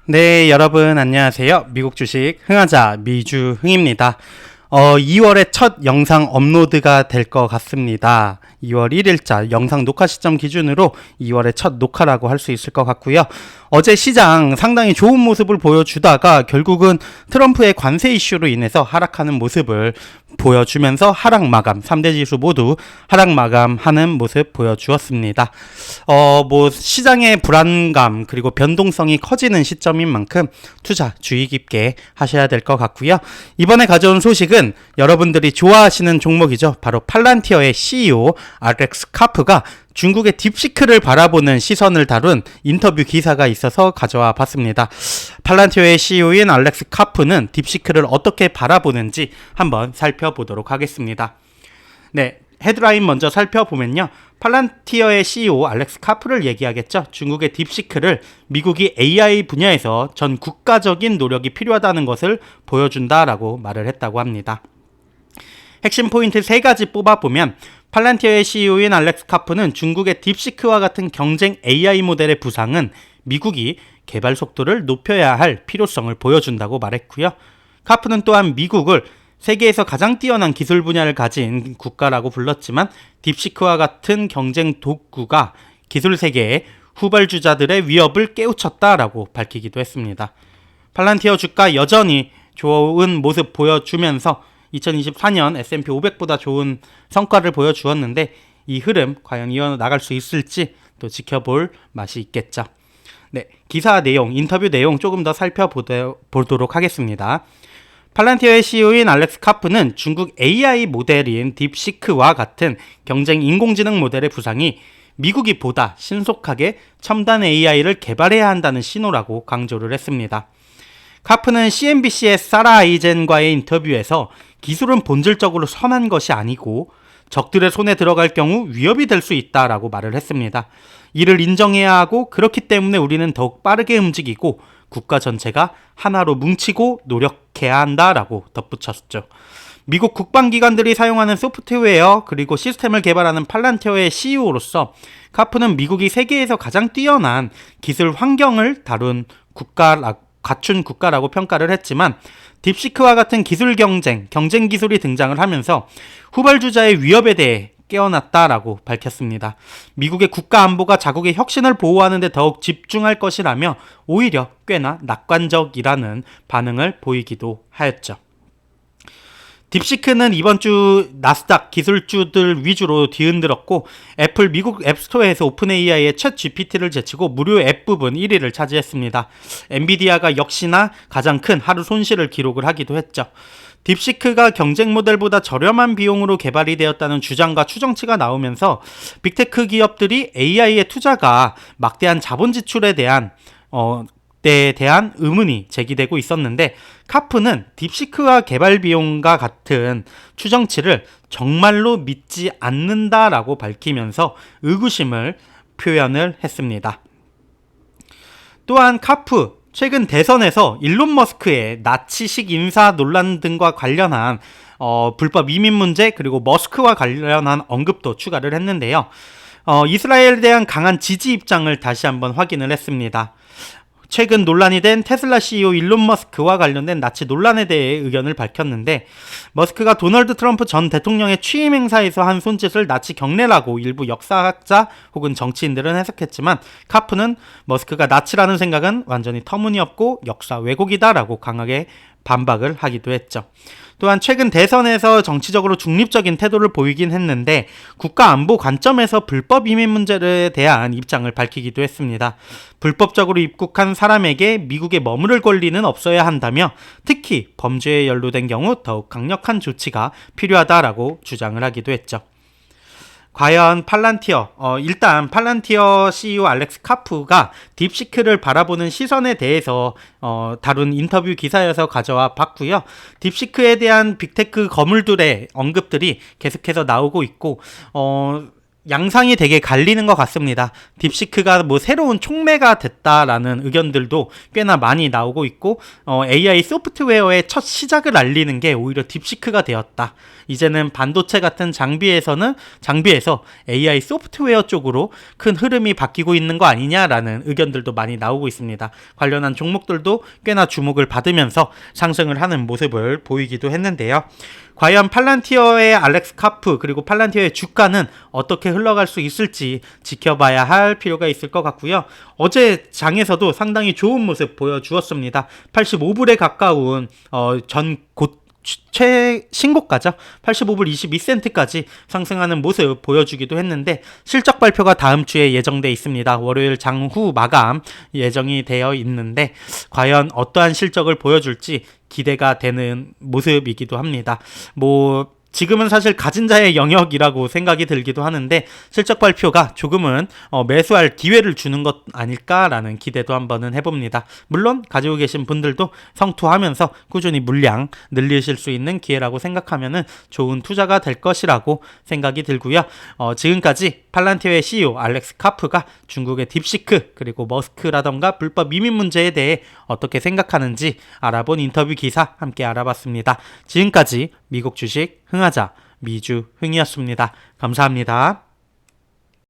네, 여러분 안녕하세요. 미국 주식 흥하자 미주흥입니다. 2월에 첫 영상 업로드가 될 것 같습니다. 2월 1일자 영상 녹화 시점 기준으로 2월의 첫 녹화라고 할 수 있을 것 같고요. 어제 시장 상당히 좋은 모습을 보여주다가 결국은 트럼프의 관세 이슈로 인해서 하락하는 모습을 보여주면서 하락 마감, 3대 지수 모두 하락 마감하는 모습 보여주었습니다. 시장의 불안감 그리고 변동성이 커지는 시점인 만큼 투자 주의 깊게 하셔야 될 것 같고요. 이번에 가져온 소식은 여러분들이 좋아하시는 종목이죠. 바로 팔란티어의 CEO 알렉스 카프가 중국의 딥시크를 바라보는 시선을 다룬 인터뷰 기사가 있어서 가져와 봤습니다. 팔란티어의 CEO인 알렉스 카프는 딥시크를 어떻게 바라보는지 한번 살펴보도록 하겠습니다. 네, 헤드라인 먼저 살펴보면요. 팔란티어의 CEO 알렉스 카프를 얘기하겠죠. 중국의 딥시크를 미국이 AI 분야에서 전 국가적인 노력이 필요하다는 것을 보여준다라고 말을 했다고 합니다. 핵심 포인트 3가지 뽑아보면 팔란티어의 CEO인 알렉스 카프는 중국의 딥시크와 같은 경쟁 AI 모델의 부상은 미국이 개발 속도를 높여야 할 필요성을 보여준다고 말했고요. 카프는 또한 미국을 세계에서 가장 뛰어난 기술 분야를 가진 국가라고 불렀지만 딥시크와 같은 경쟁 도구가 기술 세계의 후발주자들의 위협을 깨우쳤다라고 밝히기도 했습니다. 팔란티어 주가 여전히 좋은 모습 보여주면서 2024년 S&P 500보다 좋은 성과를 보여주었는데 이 흐름 과연 이어나갈 수 있을지 또 지켜볼 맛이 있겠죠. 네, 기사 내용, 인터뷰 내용 조금 더 살펴보도록 하겠습니다. 팔란티어의 CEO인 알렉스 카프는 중국 AI 모델인 딥시크와 같은 경쟁 인공지능 모델의 부상이 미국이 보다 신속하게 첨단 AI를 개발해야 한다는 신호라고 강조를 했습니다. 카프는 CNBC의 사라 아이젠과의 인터뷰에서 기술은 본질적으로 선한 것이 아니고 적들의 손에 들어갈 경우 위협이 될 수 있다라고 말을 했습니다. 이를 인정해야 하고 그렇기 때문에 우리는 더욱 빠르게 움직이고 국가 전체가 하나로 뭉치고 노력해야 한다라고 덧붙였죠. 미국 국방기관들이 사용하는 소프트웨어 그리고 시스템을 개발하는 팔란티어의 CEO로서 카프는 미국이 세계에서 가장 뛰어난 기술 환경을 갖춘 국가라고 평가를 했지만 딥시크와 같은 기술 경쟁 기술이 등장을 하면서 후발주자의 위협에 대해 깨어났다라고 밝혔습니다. 미국의 국가 안보가 자국의 혁신을 보호하는 데 더욱 집중할 것이라며 오히려 꽤나 낙관적이라는 반응을 보이기도 하였죠. 딥시크는 이번 주 나스닥 기술주들 위주로 뒤흔들었고 애플 미국 앱스토어에서 오픈AI의 챗GPT를 제치고 무료 앱 부분 1위를 차지했습니다. 엔비디아가 역시나 가장 큰 하루 손실을 기록을 하기도 했죠. 딥시크가 경쟁 모델보다 저렴한 비용으로 개발이 되었다는 주장과 추정치가 나오면서 빅테크 기업들이 AI의 투자가 막대한 자본 지출에 대한 의문이 제기되고 있었는데 카프는 딥시크와 개발 비용과 같은 추정치를 정말로 믿지 않는다라고 밝히면서 의구심을 표현을 했습니다. 또한 카프 최근 대선에서 일론 머스크의 나치식 인사 논란 등과 관련한 불법 이민 문제 그리고 머스크와 관련한 언급도 추가를 했는데요. 이스라엘에 대한 강한 지지 입장을 다시 한번 확인을 했습니다. 최근 논란이 된 테슬라 CEO 일론 머스크와 관련된 나치 논란에 대해 의견을 밝혔는데 머스크가 도널드 트럼프 전 대통령의 취임 행사에서 한 손짓을 나치 경례라고 일부 역사학자 혹은 정치인들은 해석했지만 카프는 머스크가 나치라는 생각은 완전히 터무니없고 역사 왜곡이다라고 강하게 반박을 하기도 했죠. 또한 최근 대선에서 정치적으로 중립적인 태도를 보이긴 했는데 국가 안보 관점에서 불법 이민 문제에 대한 입장을 밝히기도 했습니다. 불법적으로 입국한 사람에게 미국에 머무를 권리는 없어야 한다며 특히 범죄에 연루된 경우 더욱 강력한 조치가 필요하다라고 주장을 하기도 했죠. 과연 일단 팔란티어 CEO 알렉스 카프가 딥시크를 바라보는 시선에 대해서 다룬 인터뷰 기사여서 가져와 봤고요. 딥시크에 대한 빅테크 거물들의 언급들이 계속해서 나오고 있고 양상이 되게 갈리는 것 같습니다. 딥시크가 뭐 새로운 촉매가 됐다라는 의견들도 꽤나 많이 나오고 있고, AI 소프트웨어의 첫 시작을 알리는 게 오히려 딥시크가 되었다. 이제는 반도체 같은 장비에서 AI 소프트웨어 쪽으로 큰 흐름이 바뀌고 있는 거 아니냐라는 의견들도 많이 나오고 있습니다. 관련한 종목들도 꽤나 주목을 받으면서 상승을 하는 모습을 보이기도 했는데요. 과연 팔란티어의 알렉스 카프 그리고 팔란티어의 주가는 어떻게 흘러갈 수 있을지 지켜봐야 할 필요가 있을 것 같고요. 어제 장에서도 상당히 좋은 모습 보여주었습니다. 85불에 가까운 신고가죠. 85불 22센트까지 상승하는 모습 보여주기도 했는데, 실적 발표가 다음 주에 예정돼 있습니다. 월요일 장후 마감 예정이 되어 있는데 과연 어떠한 실적을 보여줄지 기대가 되는 모습이기도 합니다. 지금은 사실 가진 자의 영역이라고 생각이 들기도 하는데, 실적 발표가 조금은 매수할 기회를 주는 것 아닐까라는 기대도 한번은 해봅니다. 물론 가지고 계신 분들도 성투하면서 꾸준히 물량 늘리실 수 있는 기회라고 생각하면은 좋은 투자가 될 것이라고 생각이 들고요. 지금까지 팔란티어의 CEO 알렉스 카프가 중국의 딥시크 그리고 머스크라던가 불법 이민 문제에 대해 어떻게 생각하는지 알아본 인터뷰 기사 함께 알아봤습니다. 지금까지 미국 주식 흥하자 미주 흥이었습니다. 감사합니다.